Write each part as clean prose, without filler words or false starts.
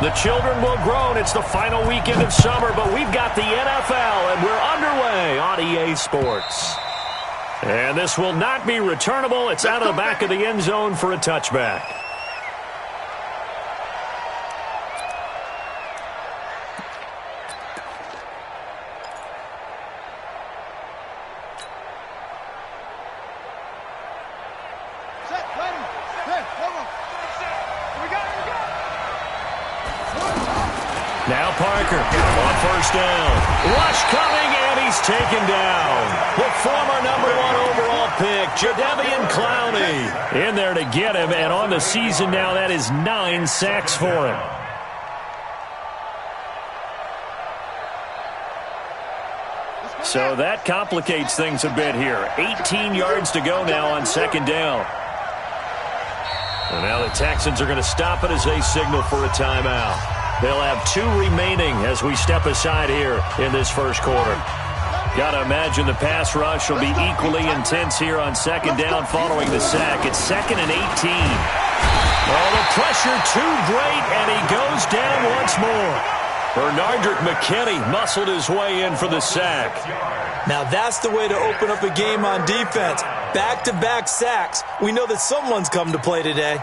The children will groan. It's the final weekend of summer, but we've got the NFL, and we're underway on EA Sports. And this will not be returnable. It's out of the back of the end zone for a touchback. Now Parker on first down. Rush coming, and he's taken down. The former #1 overall pick, Jadeveon Clowney, in there to get him. And on the season now, that is 9 sacks for him. So that complicates things a bit here. 18 yards to go now on second down. And now the Texans are going to stop it as they signal for a timeout. They'll have 2 remaining as we step aside here in this first quarter. Got to imagine the pass rush will be equally intense here on second down following the sack. It's 2nd and 18. Oh, the pressure too great, and he goes down once more. Bernardrick McKinney muscled his way in for the sack. Now that's the way to open up a game on defense. Back-to-back sacks. We know that someone's come to play today.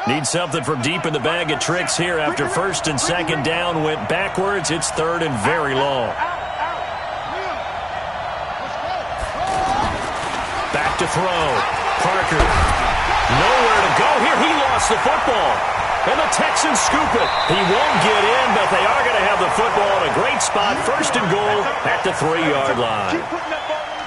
Need something from deep in the bag of tricks here after first and second down went backwards. It's 3rd and very long. Back to throw. Parker. Nowhere to go here. He lost the football. And the Texans scoop it. He won't get in, but they are going to have the football in a great spot. 1st and goal at the 3-yard line.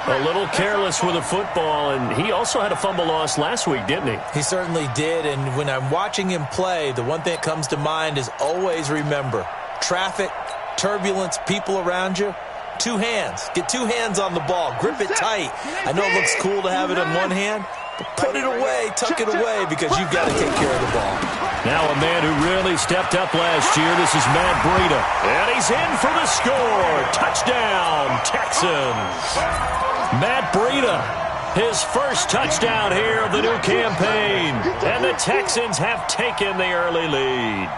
A little careless with the football, and he also had a fumble loss last week, didn't he? He certainly did, and when I'm watching him play, the one thing that comes to mind is always remember, traffic, turbulence, people around you, 2 hands. Get 2 hands on the ball. Grip it tight. I know it looks cool to have it in one hand, but put it away, tuck it away, because you've got to take care of the ball. Now a man who really stepped up last year. This is Matt Breida. And he's in for the score. Touchdown, Texans. Matt Breida, his first touchdown here of the new campaign. And the Texans have taken the early lead.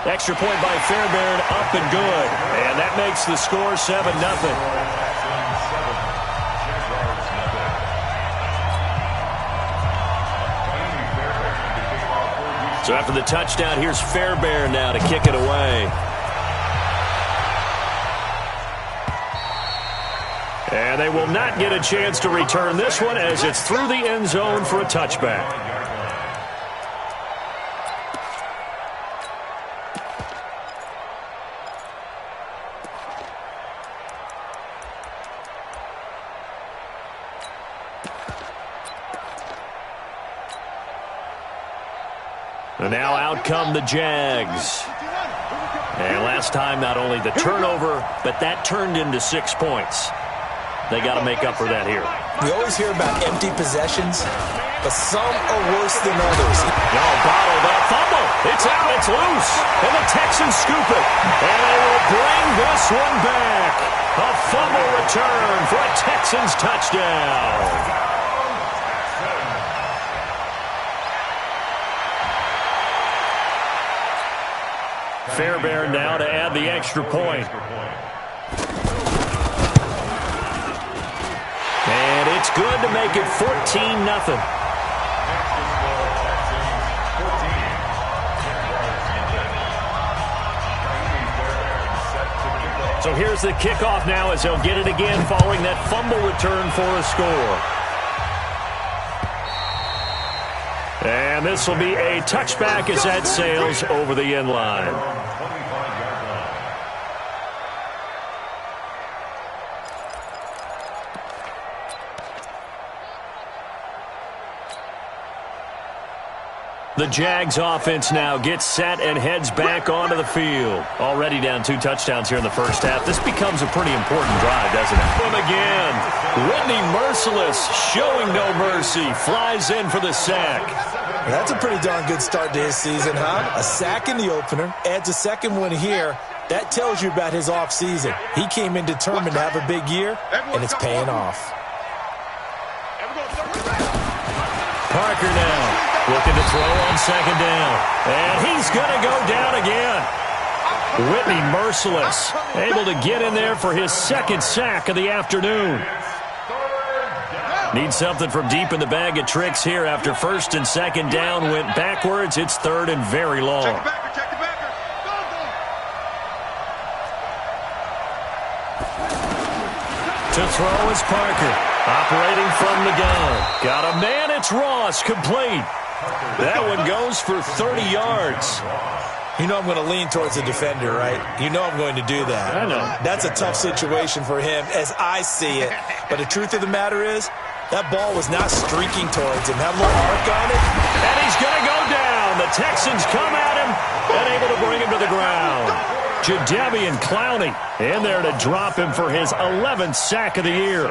Extra point by Fairbairn, up and good. And that makes the score 7-0. So after the touchdown, here's Fairbairn now to kick it away. And they will not get a chance to return this one as it's through the end zone for a touchback. And now out come the Jags. And last time, not only the turnover, but that turned into 6 points. They got to make up for that here. We always hear about empty possessions, but some are worse than others. No, bottled up. Fumble. It's out. It's loose. And the Texans scoop it. And they will bring this one back. A fumble return for a Texans touchdown. Fairbairn now to add the extra point. And it's good to make it 14-0. So here's the kickoff now as they'll get it again following that fumble return for a score. And this will be a touchback as that sails over the end line. The Jags offense now gets set and heads back onto the field. Already down 2 touchdowns here in the first half. This becomes a pretty important drive, doesn't it? Him again. Whitney Merciless showing no mercy. Flies in for the sack. That's a pretty darn good start to his season, huh? A sack in the opener. Adds a second one here. That tells you about his offseason. He came in determined to have a big year, and it's paying off. Parker now looking to throw on second down. And he's going to go down again. Whitney merciless, able to get in there for his second sack of the afternoon. Needs something from deep in the bag of tricks here after first and second down went backwards. It's third and very long. Check the backer. To throw is Parker, operating from the gun. Got a man, it's Ross, complete. That one goes for 30 yards. You know I'm going to lean towards the defender, right? You know I'm going to do that. I know. That's a tough situation for him as I see it. But the truth of the matter is, that ball was not streaking towards him. That little arc on it. And he's going to go down. The Texans come at him and able to bring him to the ground. Jadeveon Clowney in there to drop him for his 11th sack of the year.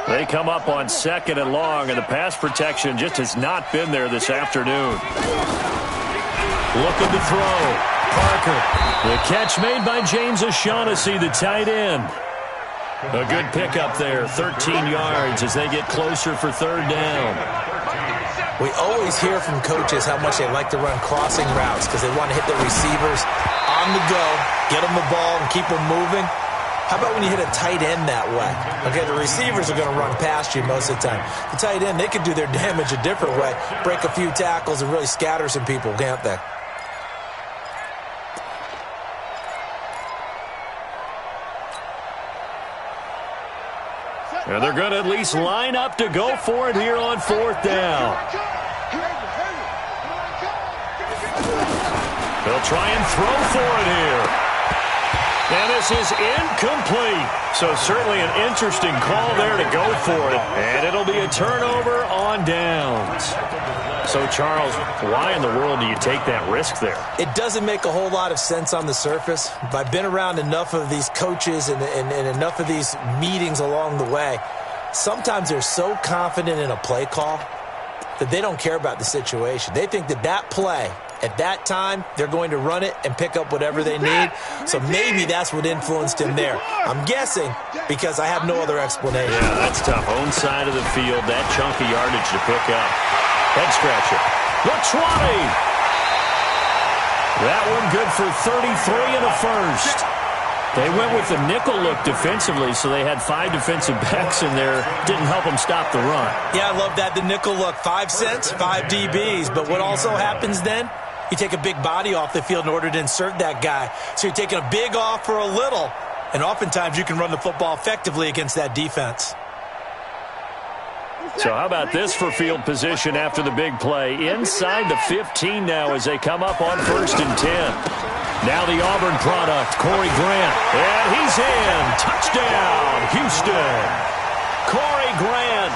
They come up on second and long, and the pass protection just has not been there this afternoon. Looking to throw. Parker. The catch made by James O'Shaughnessy, the tight end. A good pickup there, 13 yards as they get closer for third down. We always hear from coaches how much they like to run crossing routes because they want to hit their receivers on the go, get them the ball, and keep them moving. How about when you hit a tight end that way? Okay, the receivers are going to run past you most of the time. The tight end, they can do their damage a different way, break a few tackles and really scatter some people, can't they? And they're going to at least line up to go for it here on fourth down. They'll try and throw for it here. And this is incomplete. So certainly an interesting call there to go for it. And it'll be a turnover on downs. So, Charles, why in the world do you take that risk there? It doesn't make a whole lot of sense on the surface. But I've been around enough of these coaches and enough of these meetings along the way. Sometimes they're so confident in a play call that they don't care about the situation. They think that that play, at that time, they're going to run it and pick up whatever they need. So maybe that's what influenced him there. I'm guessing because I have no other explanation. Yeah, that's tough. Own side of the field, that chunk of yardage to pick up. Head scratcher. The 20. That one good for 33 and a first. They went with the nickel look defensively, so they had 5 defensive backs in there. Didn't help them stop the run. Yeah, I love that, the nickel look. 5 cents, 5 DBs. But what also happens then? You take a big body off the field in order to insert that guy. So you're taking a big off for a little. And oftentimes you can run the football effectively against that defense. So how about this for field position after the big play? Inside the 15 now as they come up on 1st and 10. Now the Auburn product, Corey Grant. And he's in. Touchdown, Houston. Corey Grant,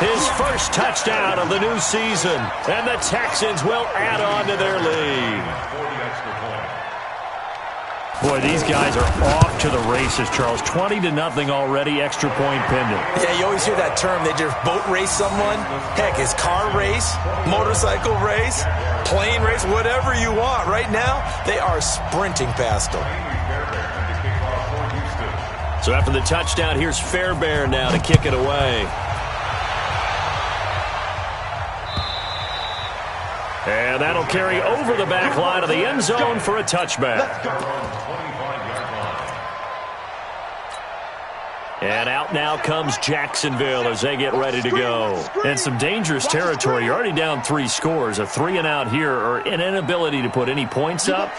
his first touchdown of the new season. And the Texans will add on to their lead. Boy, these guys are off to the races, Charles. 20-0 already, extra point pending. Yeah, you always hear that term. They just boat race someone. Heck, it's car race, motorcycle race, plane race, whatever you want. Right now, they are sprinting past them. So after the touchdown, here's Fairbairn now to kick it away. And that'll carry over the back line of the end zone for a touchback. And out now comes Jacksonville as they get ready to go. And some dangerous territory. You're already down 3 scores. A 3 and out here or an inability to put any points up.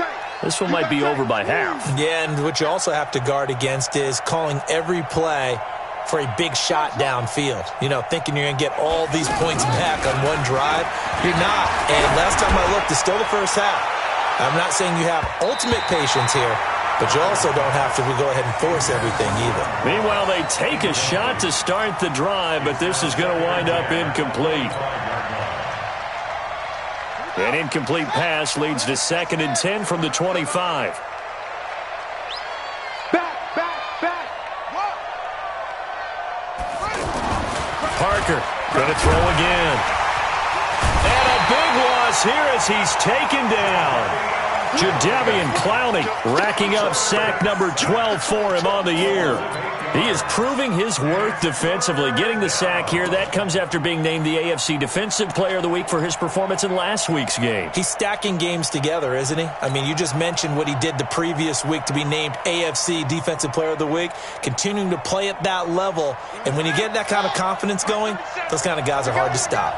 This one might be over by half. Yeah, and what you also have to guard against is calling every play for a big shot downfield. You know, thinking you're going to get all these points back on one drive. You're not. And last time I looked, it's still the first half. I'm not saying you have ultimate patience here, but you also don't have to go ahead and force everything either. Meanwhile, they take a shot to start the drive, but this is going to wind up incomplete. An incomplete pass leads to 2nd and 10 from the 25. Parker going to throw again. And a big one. across here as he's taken down. Jadeveon Clowney racking up sack number 12 for him on the year. He is proving his worth defensively, getting the sack here. That comes after being named the AFC Defensive Player of the Week for his performance in last week's game. He's stacking games together, isn't he? I mean, you just mentioned what he did the previous week to be named AFC Defensive Player of the Week, continuing to play at that level. And when you get that kind of confidence going, those kind of guys are hard to stop.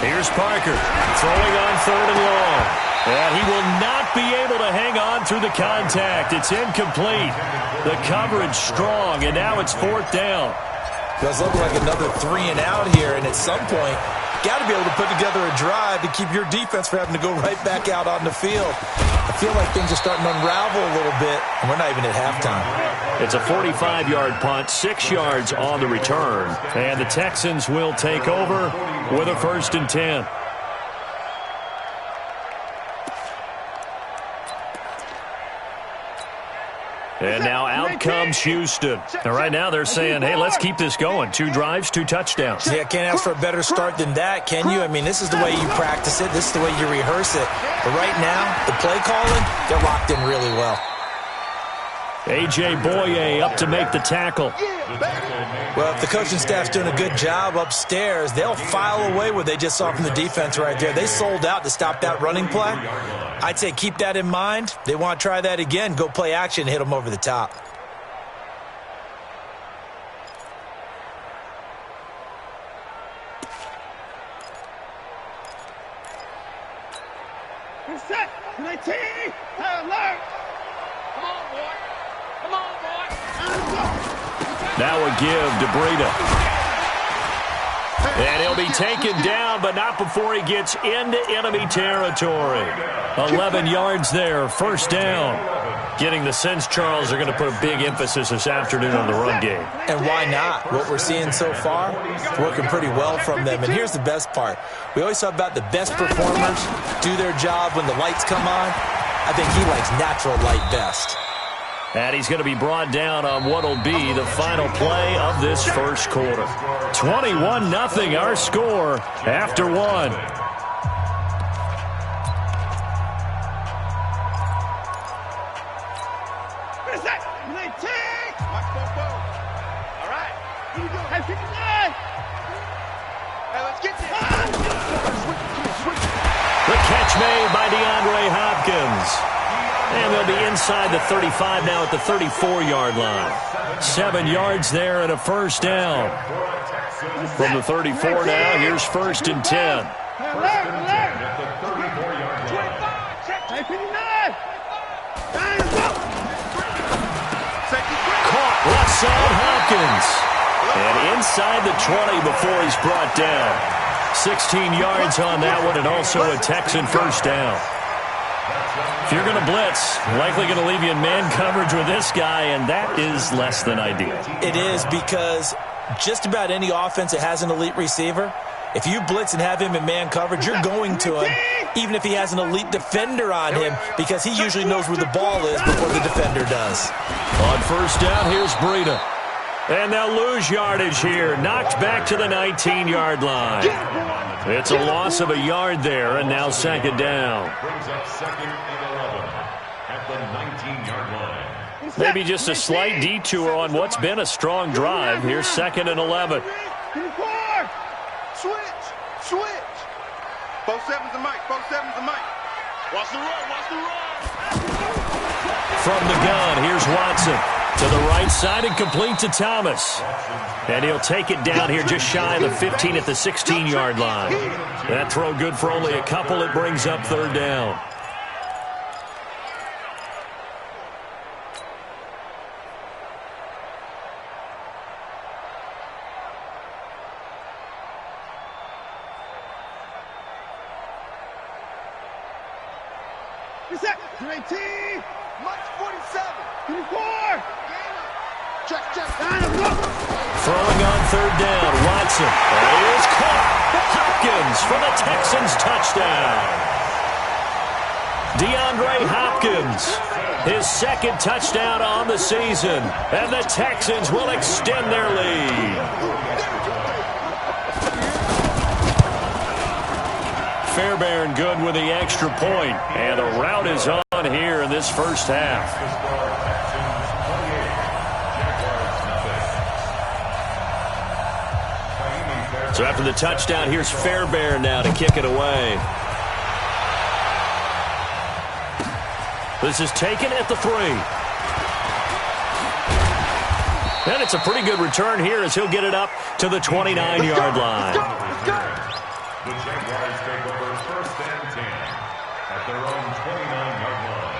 Here's Parker throwing on 3rd and long. And he will not be able to hang on through the contact. It's incomplete. The coverage strong, and now it's 4th down. Does look like another 3 and out here, and at some point, got to be able to put together a drive to keep your defense from having to go right back out on the field. I feel like things are starting to unravel a little bit, and we're not even at halftime. It's a 45-yard punt, 6 yards on the return. And the Texans will take over with a 1st and 10. And now out comes Houston. And right now they're saying, hey, let's keep this going. 2 drives, 2 touchdowns. Yeah, can't ask for a better start than that, can you? I mean, this is the way you practice it. This is the way you rehearse it. But right now, the play calling, they're locked in really well. A.J. Boye up to make the tackle. Well, if the coaching staff's doing a good job upstairs, they'll file away what they just saw from the defense right there. They sold out to stop that running play. I'd say keep that in mind. They want to try that again. Go play action, hit them over the top. Set. 19. Alert. Come on, boy. Come on, boy. Now a give to Breida. And he'll be taken down, but not before he gets into enemy territory. 11 yards there, 1st down. Getting the sense, Charles, are going to put a big emphasis this afternoon on the run game. And why not? What we're seeing so far, it's working pretty well from them. And here's the best part. We always talk about the best performers do their job when the lights come on. I think he likes natural light best. And he's going to be brought down on what will be the final play of this 1st quarter. 21-0 our score after 1. The catch made by DeAndre Hopkins. And they'll be inside the 35 now at the 34-yard line. 7 yards there and a 1st down. From the 34 now, here's 1st and 10. Caught left side Hopkins. And inside the 20 before he's brought down. 16 yards on that one and also a Texan 1st down. If you're going to blitz, likely going to leave you in man coverage with this guy, and that is less than ideal. It is, because just about any offense that has an elite receiver, if you blitz and have him in man coverage, you're going to him, even if he has an elite defender on him, because he usually knows where the ball is before the defender does. On 1st down, here's Breida. And they'll lose yardage here. Knocked back to the 19-yard line. It's a loss of a yard there, and now 2nd down. Brings up 2nd and 11 at the 19-yard line. Maybe just a slight detour on what's been a strong drive. Here's 2nd and 11. Switch. Both sevens and Mike. Watch the run. From the gun, here's Watson. To the right side and complete to Thomas. And he'll take it down here just shy of the 15 at the 16-yard line. That throw good for only a couple. It brings up 3rd down. Reset. 18. Mike 47. 24. Check. Throwing on 3rd down, Watson. And he is caught. Hopkins for the Texans touchdown. DeAndre Hopkins his second touchdown on the season, and the Texans will extend their lead. Fairbairn good with the extra point, and the rout is on here in this first half. So after the touchdown, here's Fairbairn now to kick it away. This is taken at the 3. And it's a pretty good return here as he'll get it up to the 29-yard line. The Jaguars take over first and 10 at their own 29-yard line.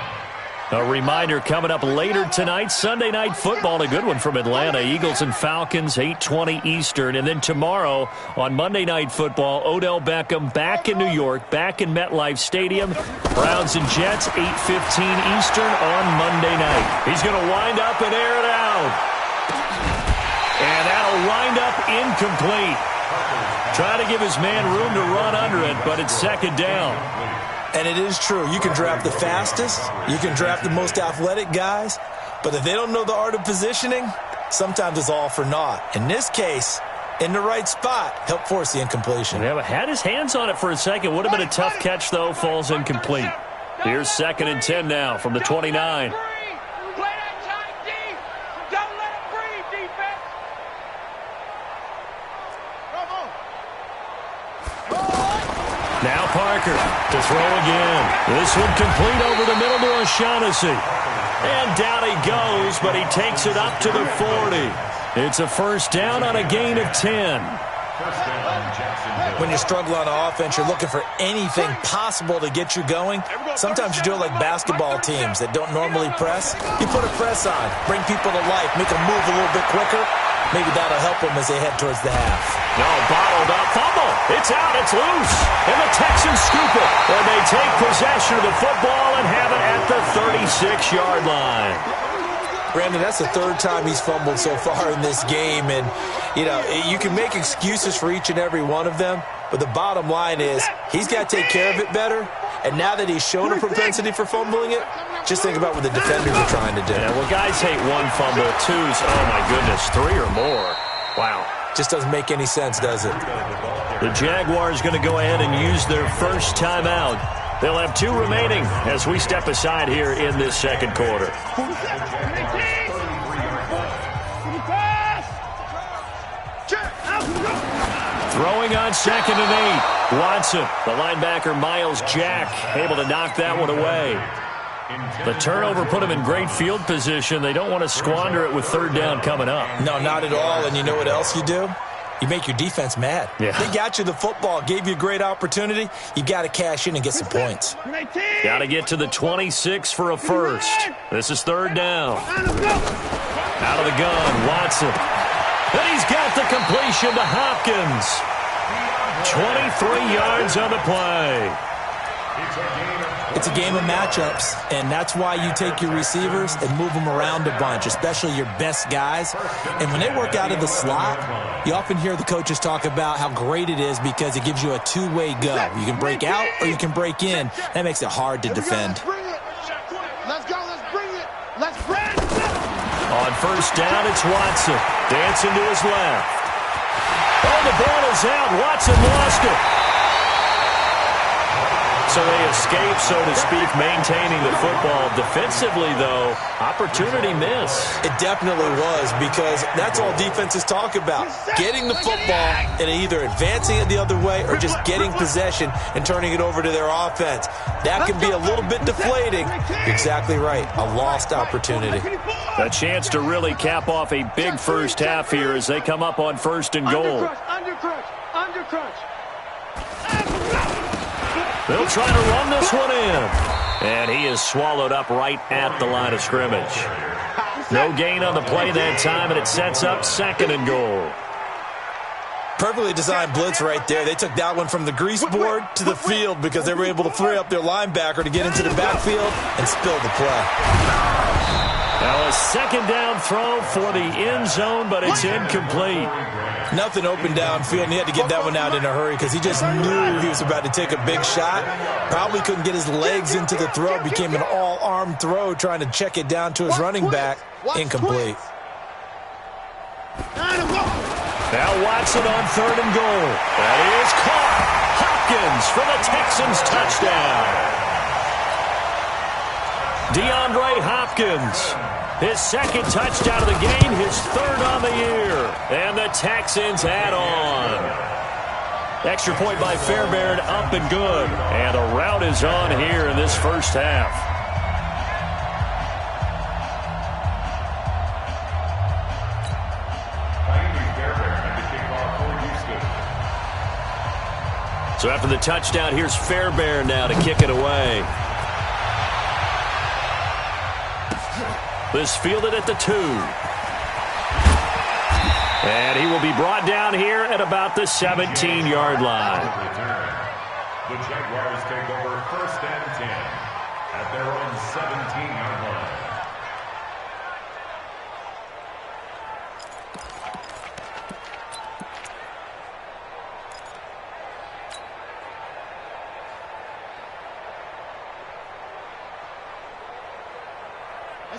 A reminder coming up later tonight, Sunday Night Football, a good one from Atlanta. Eagles and Falcons, 8:20 Eastern. And then tomorrow on Monday Night Football, Odell Beckham back in New York, back in MetLife Stadium. Browns and Jets, 8:15 Eastern on Monday night. He's going to wind up and air it out. And that'll wind up incomplete. Trying to give his man room to run under it, but it's second down. And it is true. You can draft the fastest. You can draft the most athletic guys. But if they don't know the art of positioning, sometimes it's all for naught. In this case, in the right spot, help force the incompletion. Yeah, but had his hands on it for a second. Would have been a tough catch, though. Falls incomplete. Here's second and 10 now from the 29. Now Parker to throw again. This one complete over the middle to O'Shaughnessy. And down he goes, but he takes it up to the 40. It's a first down on a gain of 10. When you struggle on offense, you're looking for anything possible to get you going. Sometimes you do it like basketball teams that don't normally press. You put a press on, bring people to life, make them move a little bit quicker. Maybe that'll help them as they head towards the half. No, bottled up. Fumble. It's out. It's loose. And the Texans scoop it. And they take possession of the football and have it at the 36-yard line. Brandon, that's the third time he's fumbled so far in this game. And, you know, you can make excuses for each and every one of them. But the bottom line is he's got to take care of it better. And now that he's shown a propensity for fumbling it, just think about what the defenders are trying to do. Yeah, well, guys hate one fumble, twos, oh my goodness, 3 or more. Wow. Just doesn't make any sense, does it? The Jaguars going to go ahead and use their first timeout. They'll have 2 remaining as we step aside here in this second quarter. Throwing on second and 8. Watson, the linebacker Miles Jack, able to knock that one away. The turnover put them in great field position. They don't want to squander it with third down coming up. No, not at all. And you know what else you do? You make your defense mad. Yeah. They got you the football, gave you a great opportunity. You got to cash in and get some points. Got to get to the 26 for a first. This is third down. Out of the gun, Watson. And he's got the completion to Hopkins. 23 yards on the play. It's a game of matchups, and that's why you take your receivers and move them around a bunch, especially your best guys. And when they work out of the slot, you often hear the coaches talk about how great it is because it gives you a two-way go. You can break out or you can break in. That makes it hard to defend. Let's go. Let's bring it. Let's bring it. On first down, it's Watson. Dancing to his left. Oh, the ball is out. Watson lost it. So they escape, so to speak, maintaining the football. Defensively, though, opportunity miss. It definitely was, because that's all defenses talk about. Getting the football and either advancing it the other way or just getting possession and turning it over to their offense. That can be a little bit deflating. You're exactly right. A lost opportunity. A chance to really cap off a big first half here as they come up on first and goal. Undercrunch. They'll try to run this one in. And he is swallowed up right at the line of scrimmage. No gain on the play that time, and it sets up second and goal. Perfectly designed blitz right there. They took that one from the grease board to the field because they were able to free up their linebacker to get into the backfield and spill the play. Now a second down throw for the end zone, but it's incomplete. Nothing open downfield, and he had to get that one out in a hurry because he just knew he was about to take a big shot. Probably couldn't get his legs into the throw. Became an all-arm throw trying to check it down to his running back. Incomplete. Now Watson on 3rd and goal. That is caught. Hopkins for the Texans touchdown. DeAndre Hopkins, his second touchdown of the game, his 3rd on the year. And the Texans add on. Extra point by Fairbairn, up and good. And a rout is on here in this first half. So after the touchdown, here's Fairbairn now to kick it away. This fielded at the 2. And he will be brought down here at about the 17-yard line. The Jaguars take over 1st and 10 at their own 17-yard line.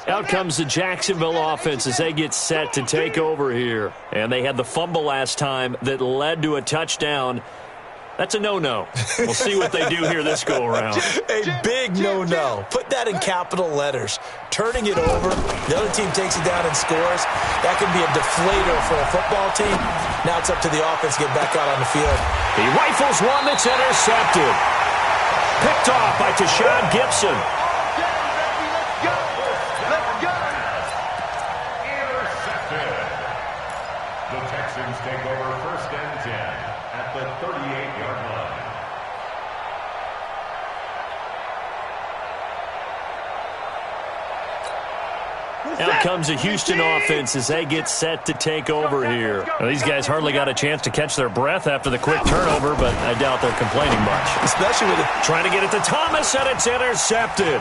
Out comes the Jacksonville offense as they get set to take over here. And they had the fumble last time that led to a touchdown. That's a no-no. We'll see what they do here this go-around. A big no-no. Put that in capital letters. Turning it over, the other team takes it down and scores. That can be a deflator for a football team. Now it's up to the offense to get back out on the field. He rifles one that's intercepted. Picked off by Tashawn Gibson. Take over 1st and 10 at the 38-yard line. Out comes the Houston offense as they get set to take over here. Now, these guys hardly got a chance to catch their breath after the quick turnover, but I doubt they're complaining much. Especially with it. Trying to get it to Thomas, and it's intercepted.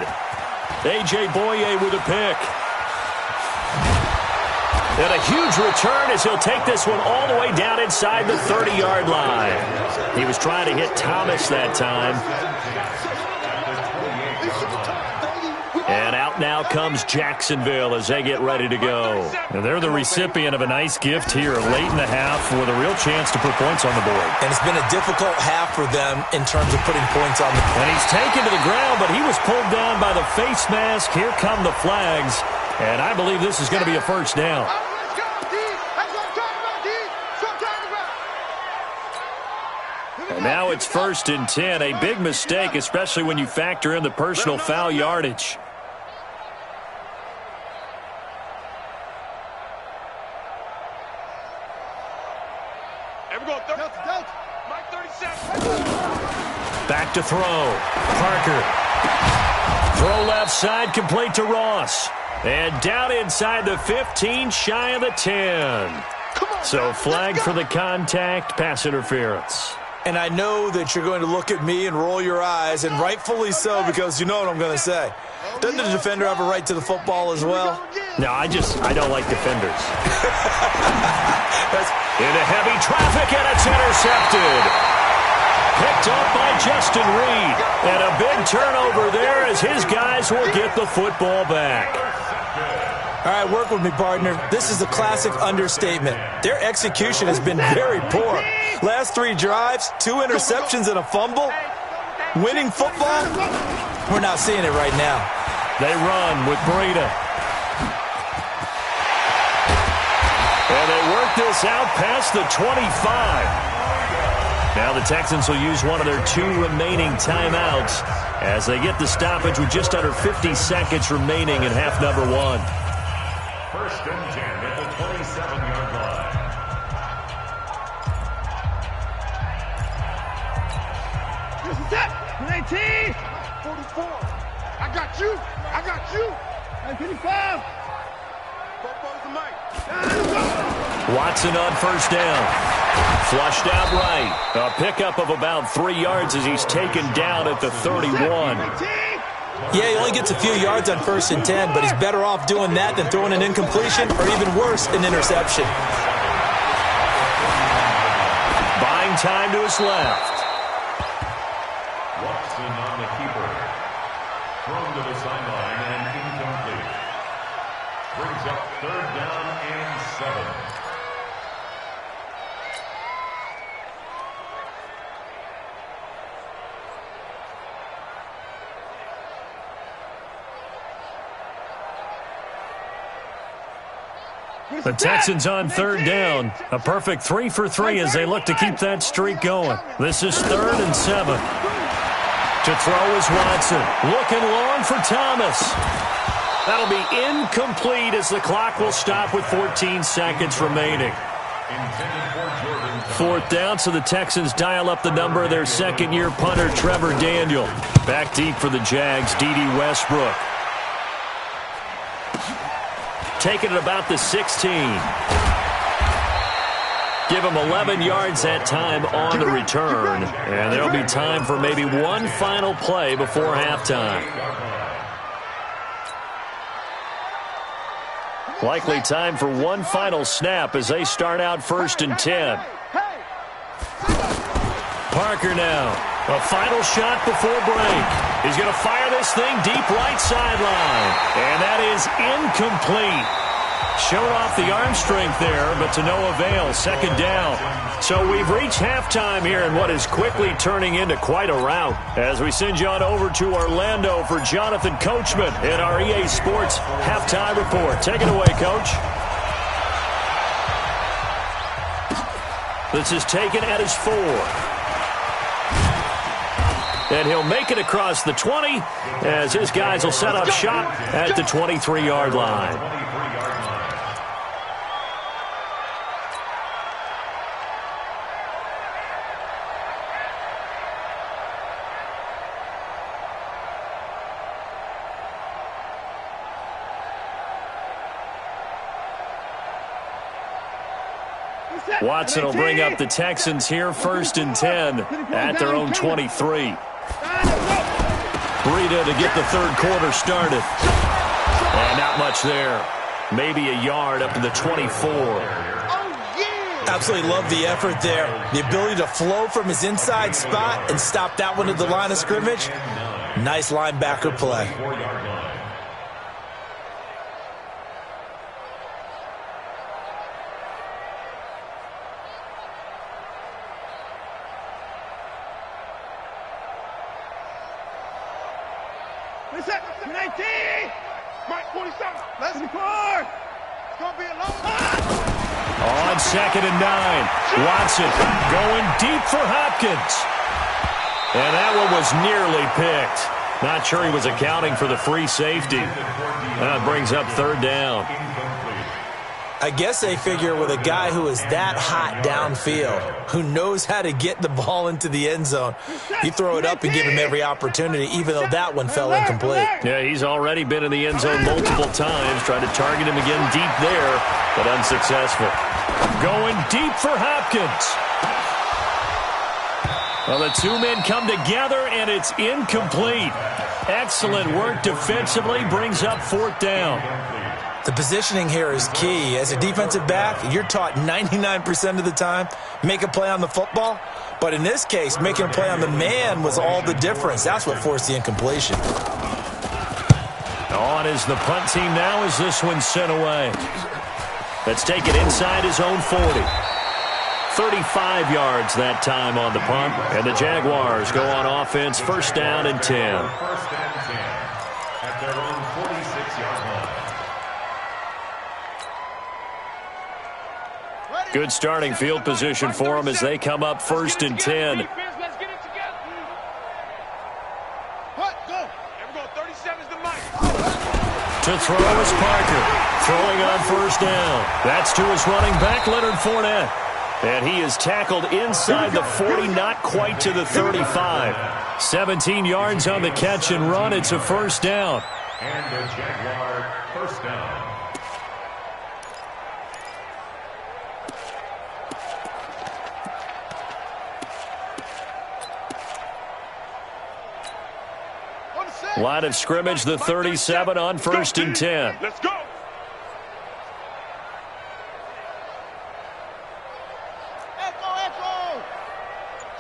A.J. Boye with a pick. And a huge return as he'll take this one all the way down inside the 30-yard line. He was trying to hit Thomas that time. And out now comes Jacksonville as they get ready to go. And they're the recipient of a nice gift here late in the half with a real chance to put points on the board. And it's been a difficult half for them in terms of putting points on the board. And he's taken to the ground, but he was pulled down by the face mask. Here come the flags. And I believe this is going to be a first down. And now it's 1st and 10. A big mistake, especially when you factor in the personal foul yardage. Back to throw. Parker. Throw left side, complete to Ross. And down inside the 15, shy of the 10. So flag for the contact, pass interference. And I know that you're going to look at me and roll your eyes, and rightfully so, because you know what I'm going to say. Doesn't the defender have a right to the football as well? No, I don't like defenders. Into heavy traffic, and it's intercepted. Picked up by Justin Reed. And a big turnover there as his guys will get the football back. All right, work with me, partner. This is a classic understatement. Their execution has been very poor. Last 3 drives, 2 interceptions and a fumble. Winning football? We're not seeing it right now. They run with Breida. And they work this out past the 25. Now the Texans will use one of their 2 remaining timeouts as they get the stoppage with just under 50 seconds remaining in half number 1. 1st and 10 at the 27-yard line. This is it. 19. 44. I got you. 55. Watson on 1st down. Flushed out right. A pickup of about 3 yards as he's taken down at the 31. Yeah, he only gets a few yards on 1st and 10, but he's better off doing that than throwing an incompletion or even worse, an interception. Buying time to his left. Watson on the keeper. Thrown to the sideline and incomplete. Brings up 3rd down and 7. The Texans on 3rd down. A perfect 3 for 3 as they look to keep that streak going. This is 3rd and 7. To throw is Watson. Looking long for Thomas. That'll be incomplete as the clock will stop with 14 seconds remaining. 4th down, so the Texans dial up the number of their second-year punter, Trevor Daniel. Back deep for the Jags, D.D. Westbrook. Taking it about the 16. Give him 11 yards that time on the return. And there'll be time for maybe one final play before halftime. Likely time for one final snap as they start out 1st and 10. Parker now. A final shot before break. He's going to fire this thing deep right sideline. And that is incomplete. Showed off the arm strength there, but to no avail. 2nd down. So we've reached halftime here in what is quickly turning into quite a rout. As we send you on over to Orlando for Jonathan Coachman in our EA Sports Halftime Report. Take it away, Coach. This is taken at his 4. And he'll make it across the 20 as his guys will set up shop at the 23-yard line. Watson will bring up the Texans here 1st and 10 at their own 23. Breida to get the 3rd quarter started. And not much there. Maybe a yard up to the 24. Absolutely love the effort there. The ability to flow from his inside spot and stop that one at the line of scrimmage. Nice linebacker play. On 2nd and 9, Watson going deep for Hopkins. And that one was nearly picked. Not sure he was accounting for the free safety. That brings up 3rd down. I guess they figure with a guy who is that hot downfield, who knows how to get the ball into the end zone, you throw it up and give him every opportunity, even though that one fell incomplete. Yeah, he's already been in the end zone multiple times, tried to target him again deep there, but unsuccessful. Going deep for Hopkins. Well, the two men come together, and it's incomplete. Excellent work defensively, brings up 4th down. The positioning here is key. As a defensive back, you're taught 99% of the time, make a play on the football. But in this case, making a play on the man was all the difference. That's what forced the incompletion. On is the punt team now as this one's sent away. Let's take it inside his own 40. 35 yards that time on the punt. And the Jaguars go on offense, 1st down and 10. 1st and 10 at their own 46-yard line. Good starting field position for them as they come up 1st and 10. Let's get it together. What? Go. There we go. 37's the mic. To throw is Parker. Throwing on 1st down. That's to his running back, Leonard Fournette. And he is tackled inside the 40, not quite to the 35. 17 yards on the catch and run. It's a 1st down. And the Jaguar 1st down. Line of scrimmage, the 37 on 1st and 10. Let's go. Echo.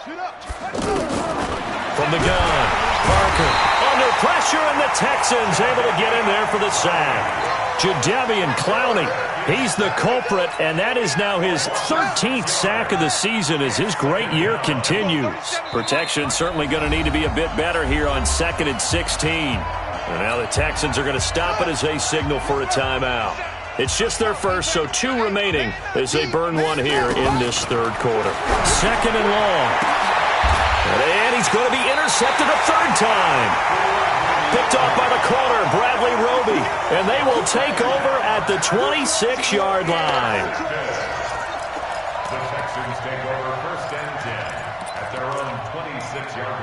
Shoot up. From the gun, Parker under pressure, and the Texans able to get in there for the sack. Jadeveon Clowney, he's the culprit, and that is now his 13th sack of the season as his great year continues. Protection certainly going to need to be a bit better here on 2nd and 16. And now the Texans are going to stop it as they signal for a timeout. It's just their first, so 2 remaining as they burn one here in this 3rd quarter. 2nd and long. And he's going to be intercepted a 3rd time. Picked off by the corner, Bradley Roby, and they will take over at the 26-yard line. The Texans take over 1st and 10 at their own 26-yard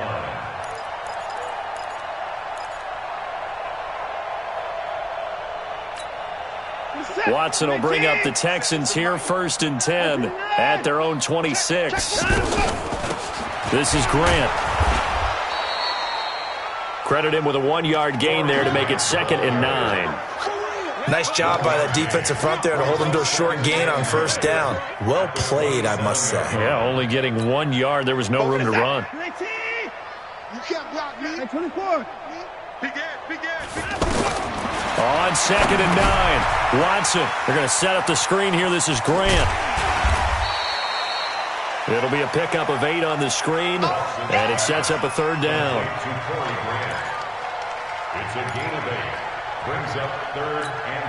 line. Watson will bring up the Texans here, 1st and 10 at their own 26. This is Grant. Credit him with a 1-yard gain there to make it 2nd and 9. Nice job by that defensive front there to hold them to a short gain on 1st down. Well played, I must say. Yeah, only getting 1 yard. There was no room to run. You can't block me. 24. On 2nd and 9. Watson, they're going to set up the screen here. This is Grant. It'll be a pickup of 8 on the screen, and it sets up a 3rd down. It's a gain of 8. Brings up 3rd and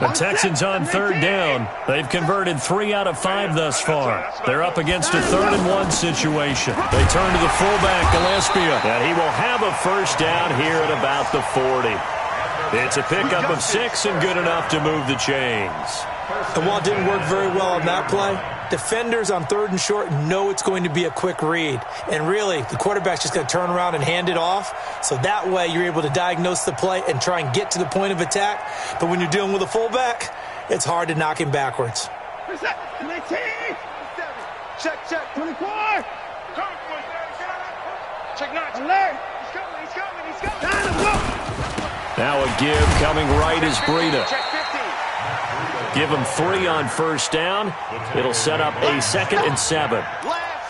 1. The Texans on 3rd down. They've converted 3 out of 5 thus far. They're up against a 3rd and 1 situation. They turn to the fullback, Gillespie, and he will have a 1st down here at about the 40. It's a pickup of 6 and good enough to move the chains. And while it didn't work very well on that play, defenders on 3rd and short know it's going to be a quick read. And really, the quarterback's just going to turn around and hand it off. So that way, you're able to diagnose the play and try and get to the point of attack. But when you're dealing with a fullback, it's hard to knock him backwards. Check. 24. Check 9. Alert. He's coming. Now a give coming right is Breida. Give him 3 on 1st down. It'll set up a 2nd and 7.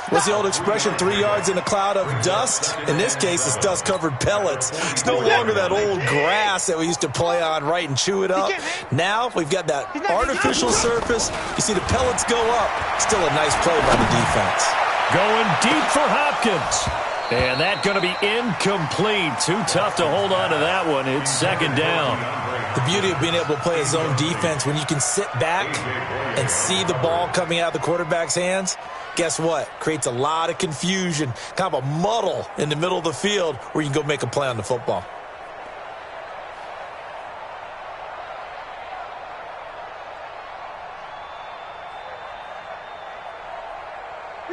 What's the old expression, 3 yards in a cloud of dust? In this case, it's dust-covered pellets. It's no longer that old grass that we used to play on, right, and chew it up. Now we've got that artificial surface. You see the pellets go up. Still a nice play by the defense. Going deep for Hopkins. And that's going to be incomplete. Too tough to hold on to that one. It's 2nd down. The beauty of being able to play a zone defense, when you can sit back and see the ball coming out of the quarterback's hands, guess what? Creates a lot of confusion, kind of a muddle in the middle of the field where you can go make a play on the football.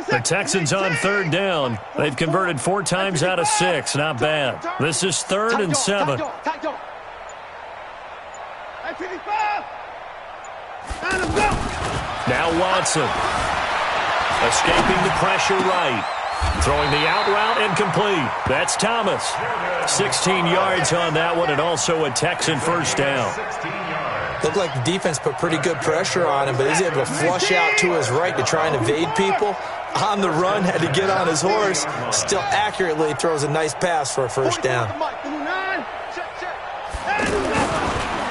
The Texans on 3rd down. They've converted 4 times out of 6. Not bad. This is 3rd and 7. Now Watson. Escaping the pressure right. Throwing the out route incomplete. That's Thomas. 16 yards on that one, and also a Texan 1st down. Looked like the defense put pretty good pressure on him, but he's able to flush out to his right to try and evade people. On the run, had to get on his horse. Still accurately throws a nice pass for a 1st down.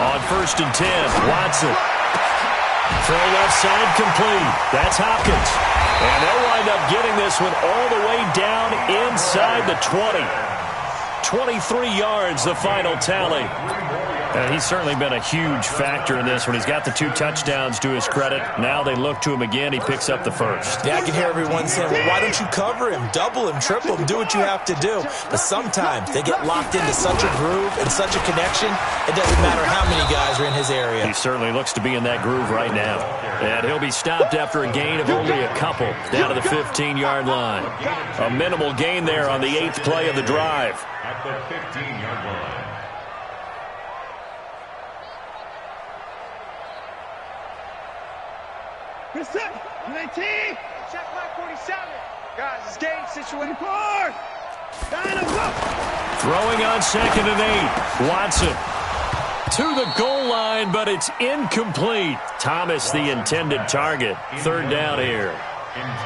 On 1st and 10, Watson. Throw left side complete. That's Hopkins. And they'll wind up getting this one all the way down inside the 20. 23 yards, the final tally. And he's certainly been a huge factor in this one. He's got the 2 touchdowns to his credit. Now they look to him again. He picks up the 1st. Yeah, I can hear everyone saying, well, why don't you cover him, double him, triple him, do what you have to do. But sometimes they get locked into such a groove and such a connection, it doesn't matter how many guys are in his area. He certainly looks to be in that groove right now. And he'll be stopped after a gain of only a couple down to the 15-yard line. A minimal gain there on the 8th play of the drive. At the 15-yard line. Check my 47. Guys, it's game situation. 4. Throwing on 2nd and 8. Watson to the goal line, but it's incomplete. Thomas, the intended target. 3rd down here.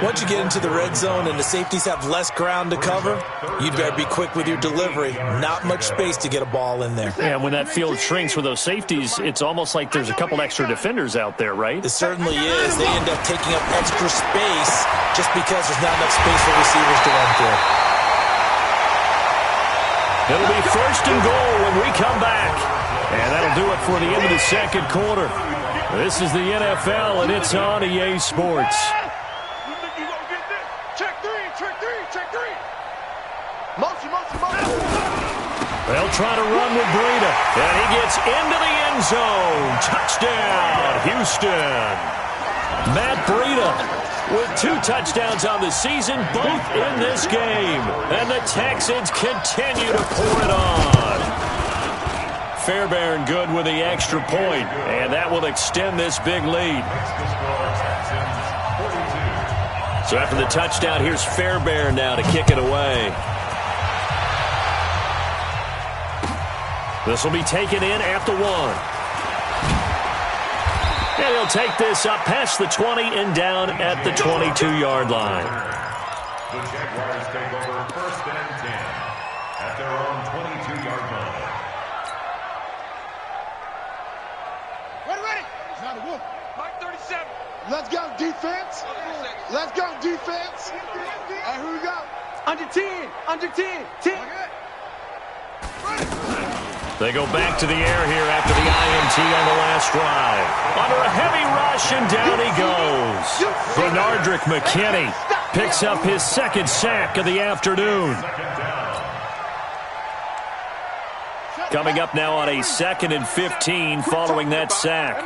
Once you get into the red zone and the safeties have less ground to cover, you'd better be quick with your delivery. Not much space to get a ball in there. Yeah, when that field shrinks with those safeties, it's almost like there's a couple extra defenders out there, right? It certainly is. They end up taking up extra space just because there's not enough space for receivers to run through. It'll be 1st and goal when we come back. And that'll do it for the end of the 2nd quarter. This is the NFL, and it's on EA Sports. They'll try to run with Breida, and he gets into the end zone. Touchdown, Houston. Matt Breida with 2 touchdowns on the season, both in this game. And the Texans continue to pour it on. Fairbairn good with the extra point, and that will extend this big lead. So after the touchdown, here's Fairbairn now to kick it away. This will be taken in at the 1. And he'll take this up past the 20 and down at the 22-yard line. The Jaguars take over 1st and 10 at their own 22-yard line. Ready. It's not a wolf. Mark 37. Let's go, defense. Let's go, defense. And who we got? Under 10. 10. They go back to the air here after the INT on the last drive. Under a heavy rush, and down he goes. Bernardrick McKinney picks up his 2nd sack of the afternoon. Coming up now on a 2nd and 15 following that sack.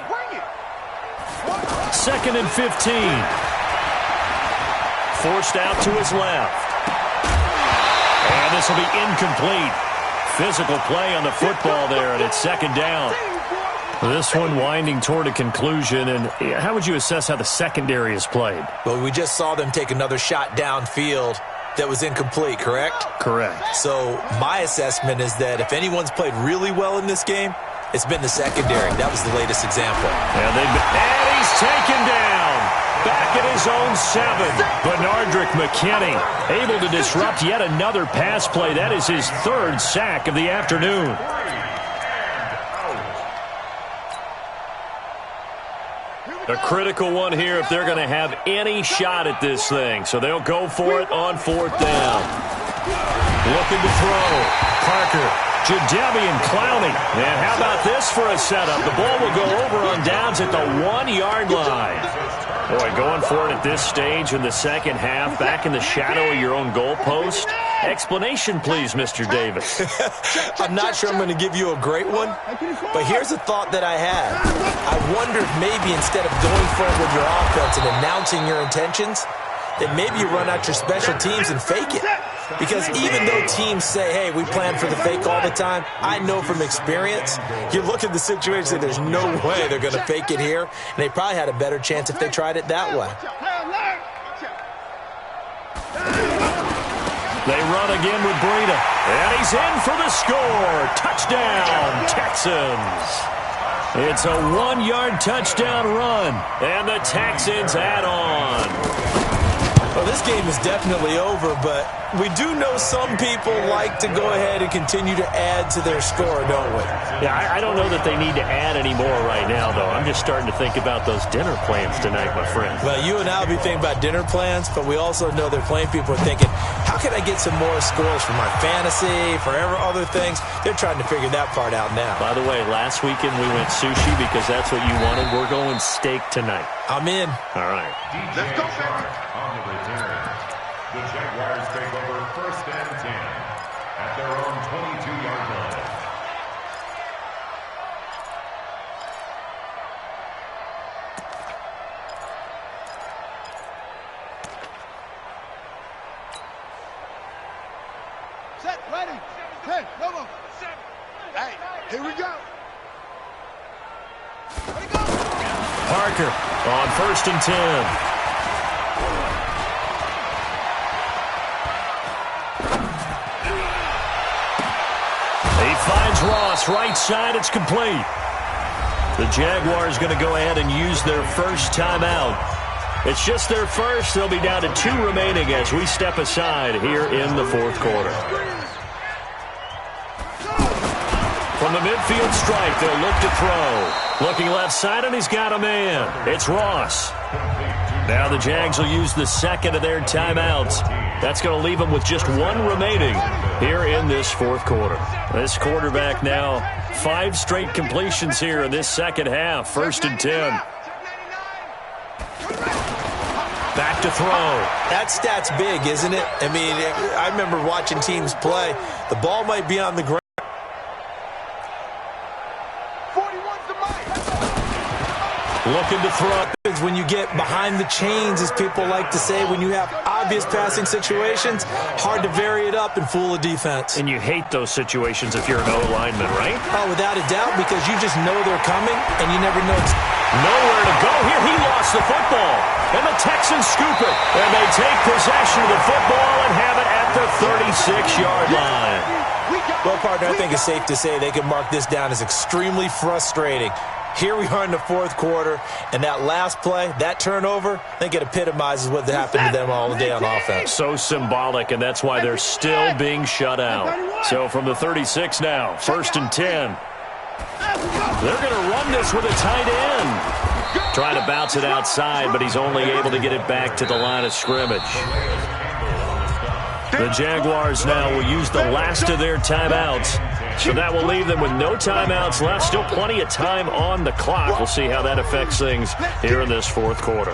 2nd and 15. Forced out to his left. And this will be incomplete. Physical play on the football there, and it's 2nd down. This one winding toward a conclusion, and how would you assess how the secondary is played? Well, we just saw them take another shot downfield that was incomplete, correct? Correct. So my assessment is that if anyone's played really well in this game, it's been the secondary. That was the latest example. And he's taken down. Back at his own 7. Bernardrick McKinney able to disrupt yet another pass play. That is his 3rd sack of the afternoon. A critical one here if they're going to have any shot at this thing. So they'll go for it on 4th down. Looking to throw. Parker, Jadeveon Clowney. And how about this for a setup? The ball will go over on downs at the 1-yard line. Boy, going for it at this stage in the 2nd half, back in the shadow of your own goalpost. Explanation, please, Mr. Davis. I'm not sure I'm going to give you a great one, but here's a thought that I had. I wonder if maybe instead of going for it with your offense and announcing your intentions, that maybe you run out your special teams and fake it. Because even though teams say, hey, we plan for the fake all the time, I know from experience, you look at the situation and there's no way they're going to fake it here. And they probably had a better chance if they tried it that way. They run again with Breida. And he's in for the score. Touchdown, Texans. It's a 1-yard touchdown run. And the Texans add on. Well, this game is definitely over, but we do know some people like to go ahead and continue to add to their score, don't we? Yeah, I don't know that they need to add any more right now, though. I'm just starting to think about those dinner plans tonight, my friend. Well, you and I will be thinking about dinner plans, but we also know they're playing people are thinking, how can I get some more scores for my fantasy, for other things? They're trying to figure that part out now. By the way, last weekend we went sushi because that's what you wanted. We're going steak tonight. I'm in. All right. Let's go, on the return. The Jaguars take over 1st and 10 at their own 22-yard line. Set, ready. Hey, come on. Hey, here we go. Parker on 1st and 10. Here's Ross, right side. It's complete. The Jaguars going to go ahead and use their first timeout. It's just their first. They'll be down to 2 remaining as we step aside here in the fourth quarter. From the midfield stripe, they'll look to throw. Looking left side, and he's got a man. It's Ross. Now the Jags will use the second of their timeouts. That's going to leave them with just 1 remaining here in this fourth quarter. This quarterback now 5 straight completions here in this second half. 1st and 10. Back to throw. That stat's big, isn't it? I mean, I remember watching teams play. The ball might be on the ground. Looking to throw. When you get behind the chains, as people like to say, when you have obvious passing situations, hard to vary it up and fool a defense. And you hate those situations if you're an O-lineman, right? Oh, without a doubt, because you just know they're coming, and you never know. Nowhere to go here. He lost the football. And the Texans scoop it. And they take possession of the football and have it at the 36-yard line. Well, partner, I think it's safe to say they can mark this down as extremely frustrating. Here we are in the fourth quarter, and that last play, that turnover, I think it epitomizes what happened to them all day on offense. So symbolic, and that's why they're still being shut out. So from the 36 now, 1st and 10. They're going to run this with a tight end. Trying to bounce it outside, but he's only able to get it back to the line of scrimmage. The Jaguars now will use the last of their timeouts. So that will leave them with no timeouts left. Still plenty of time on the clock. We'll see how that affects things here in this fourth quarter.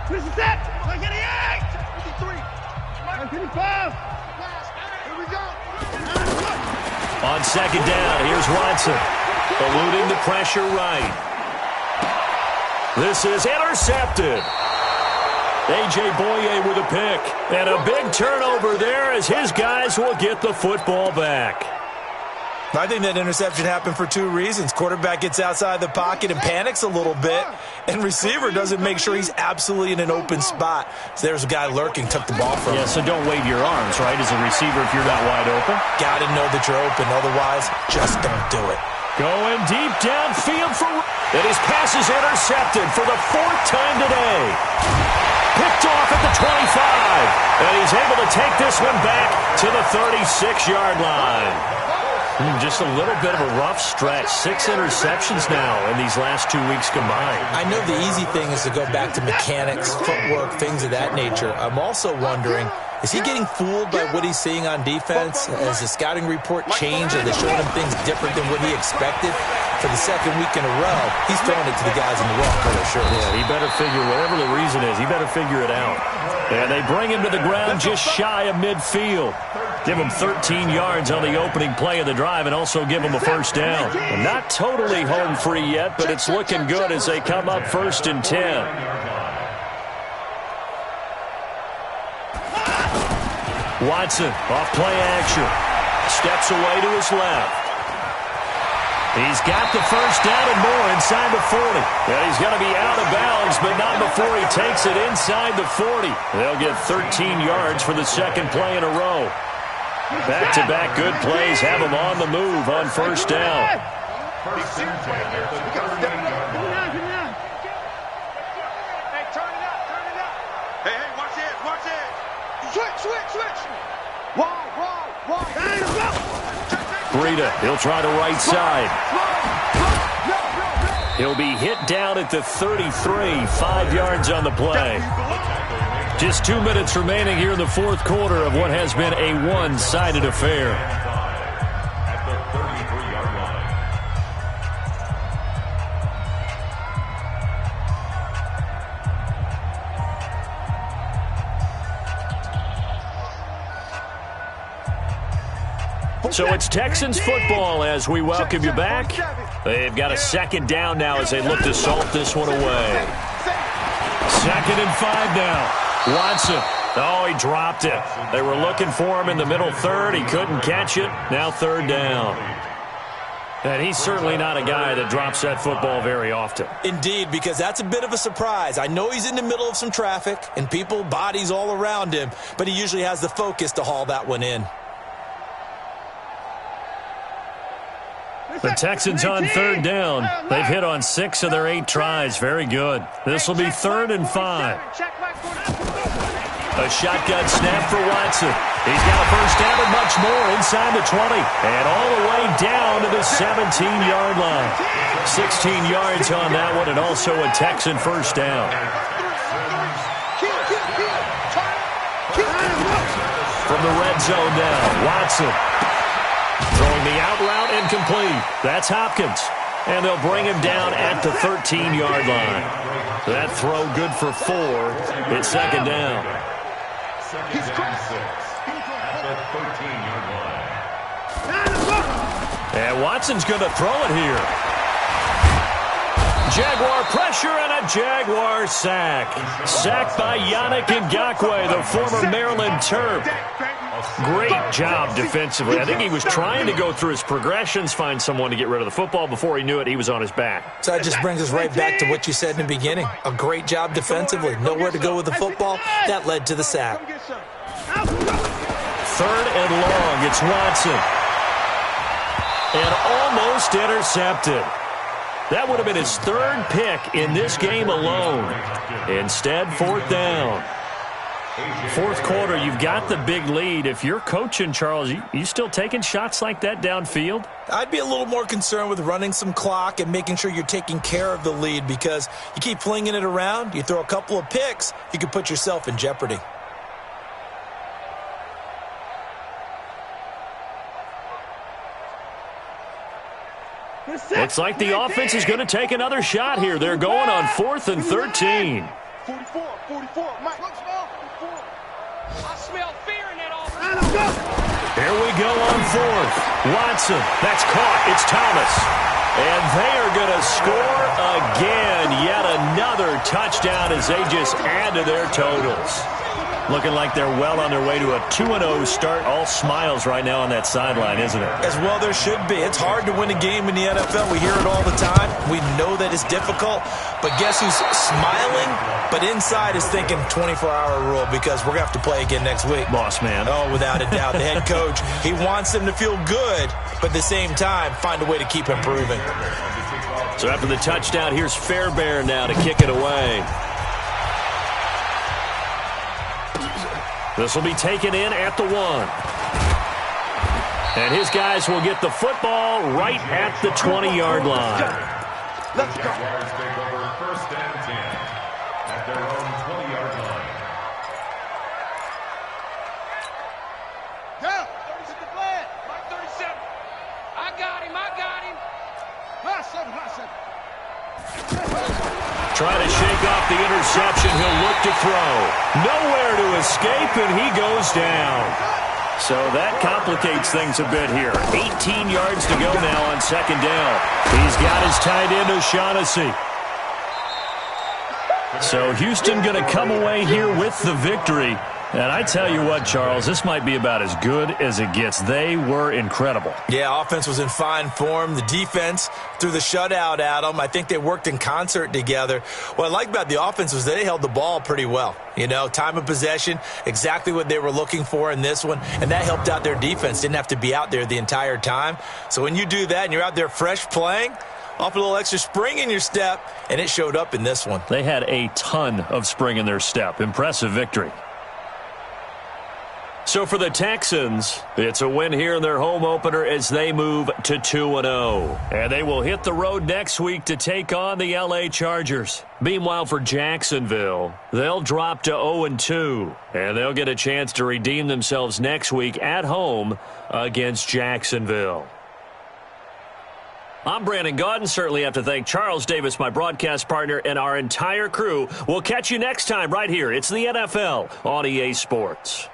This is it. 88. 53. 55. Here we go. On second down, here's Watson. Eluding the pressure right. This is intercepted. A.J. Boye with a pick. And a big turnover there as his guys will get the football back. I think that interception happened for 2 reasons. Quarterback gets outside the pocket and panics a little bit, and receiver doesn't make sure he's absolutely in an open spot. So there's a guy lurking, took the ball from him. Yeah, so don't wave your arms, right, as a receiver if you're not wide open. Got to know that you're open. Otherwise, just don't do it. Going deep downfield for... And his pass is intercepted for the 4th time today. Picked off at the 25. And he's able to take this one back to the 36-yard line. Just a little bit of a rough stretch. 6 interceptions now in these last 2 weeks combined. I know the easy thing is to go back to mechanics, footwork, things of that nature. I'm also wondering, is he getting fooled by what he's seeing on defense? Has the scouting report changed? Are they showing him things different than what he expected? For the 2nd week in a row, he's throwing it to the guys in the wrong color shirts. Yeah, he better figure, whatever the reason is, he better figure it out. And they bring him to the ground just shy of midfield. Give him 13 yards on the opening play of the drive and also give him a first down. And not totally home free yet, but it's looking good as they come up 1st and 10. Watson off play action. Steps away to his left. He's got the first down and more inside the 40. And he's going to be out of bounds, but not before he takes it inside the 40. They'll get 13 yards for the 2nd play in a row. Back-to-back good plays have him on the move on 1st down. Hey, watch it. Switch. Wide. Breida, he'll try to right side. He'll be hit down at the 33, 5 yards on the play. Just 2 minutes remaining here in the fourth quarter of what has been a one-sided affair. At the 33-yard line. So it's Texans football as we welcome you back. They've got a 2nd down now as they look to salt this one away. 2nd and 5 now. Watson. Oh, he dropped it. They were looking for him in the middle 3rd. He couldn't catch it. Now 3rd down. And he's certainly not a guy that drops that football very often. Indeed, because that's a bit of a surprise. I know he's in the middle of some traffic and people, bodies all around him, but he usually has the focus to haul that one in. The Texans on third down. They've hit on 6 of their 8 tries. Very good. This will be 3rd and 5. A shotgun snap for Watson. He's got a first down and much more inside the 20. And all the way down to the 17-yard line. 16 yards on that one, and also a Texan first down. From the red zone now, Watson throwing the out route incomplete. That's Hopkins. And they'll bring him down at the 13-yard line. That throw good for 4. It's second down. Second and 6 at the 13-yard line. And Watson's going to throw it here. Jaguar pressure and a Jaguar sack. Sacked by Yannick Ngakoue, the former Maryland Terp. Great job defensively. I think he was trying to go through his progressions, find someone to get rid of the football. Before he knew it, he was on his back. So that just brings us right back to what you said in the beginning. A great job defensively. Nowhere to go with the football. That led to the sack. 3rd and long. It's Watson. And almost intercepted. That would have been his 3rd pick in this game alone. Instead, 4th down. 4th quarter, you've got the big lead. If you're coaching, Charles, you still taking shots like that downfield? I'd be a little more concerned with running some clock and making sure you're taking care of the lead, because you keep flinging it around, you throw a couple of picks, you could put yourself in jeopardy. Looks like the offense is going to take another shot here. They're going on 4th and 13. 44. Mike, look, smell. 44. I smell fear in that offense. Here we go on 4th. Watson. That's caught. It's Thomas. And they are going to score again. Yet another touchdown as they just add to their totals. Looking like they're well on their way to a 2-0 start. All smiles right now on that sideline, isn't it? As well there should be. It's hard to win a game in the NFL. We hear it all the time. We know that it's difficult. But guess who's smiling? But inside is thinking 24-hour rule, because we're going to have to play again next week. Boss man. Oh, without a doubt. The head coach, he wants them to feel good, but at the same time, find a way to keep improving. So after the touchdown, here's Fairbairn now to kick it away. This will be taken in at the 1. And his guys will get the football right at the 20-yard line. Let's go. Jaguars take over 1st and 10 at their own 20-yard line. Go. 30 the flag. Mike 37. I got him. Last 7. Trying to shake off the interception. He'll look to throw. Nowhere to escape, and he goes down. So that complicates things a bit here. 18 yards to go now on 2nd down. He's got his tight end, O'Shaughnessy. So Houston going to come away here with the victory. And I tell you what, Charles, this might be about as good as it gets. They were incredible. Yeah, offense was in fine form. The defense threw the shutout at them. I think they worked in concert together. What I like about the offense was they held the ball pretty well. You know, time of possession, exactly what they were looking for in this one, and that helped out their defense. Didn't have to be out there the entire time. So when you do that and you're out there fresh playing, off a little extra spring in your step, and it showed up in this one. They had a ton of spring in their step. Impressive victory. So for the Texans, it's a win here in their home opener as they move to 2-0. And they will hit the road next week to take on the LA Chargers. Meanwhile, for Jacksonville, they'll drop to 0-2. And they'll get a chance to redeem themselves next week at home against Jacksonville. I'm Brandon Gaudin. Certainly have to thank Charles Davis, my broadcast partner, and our entire crew. We'll catch you next time right here. It's the NFL on EA Sports.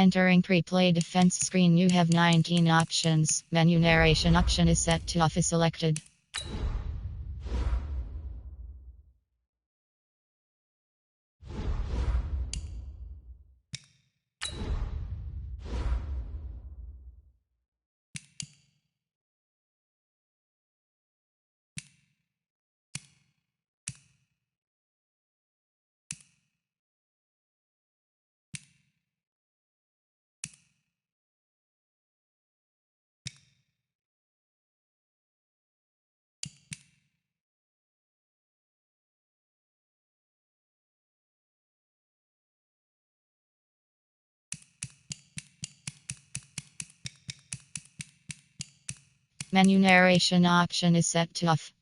Entering pre-play defense screen, you have 19 options. Menu narration option is set to off is selected. Menu narration option is set to off.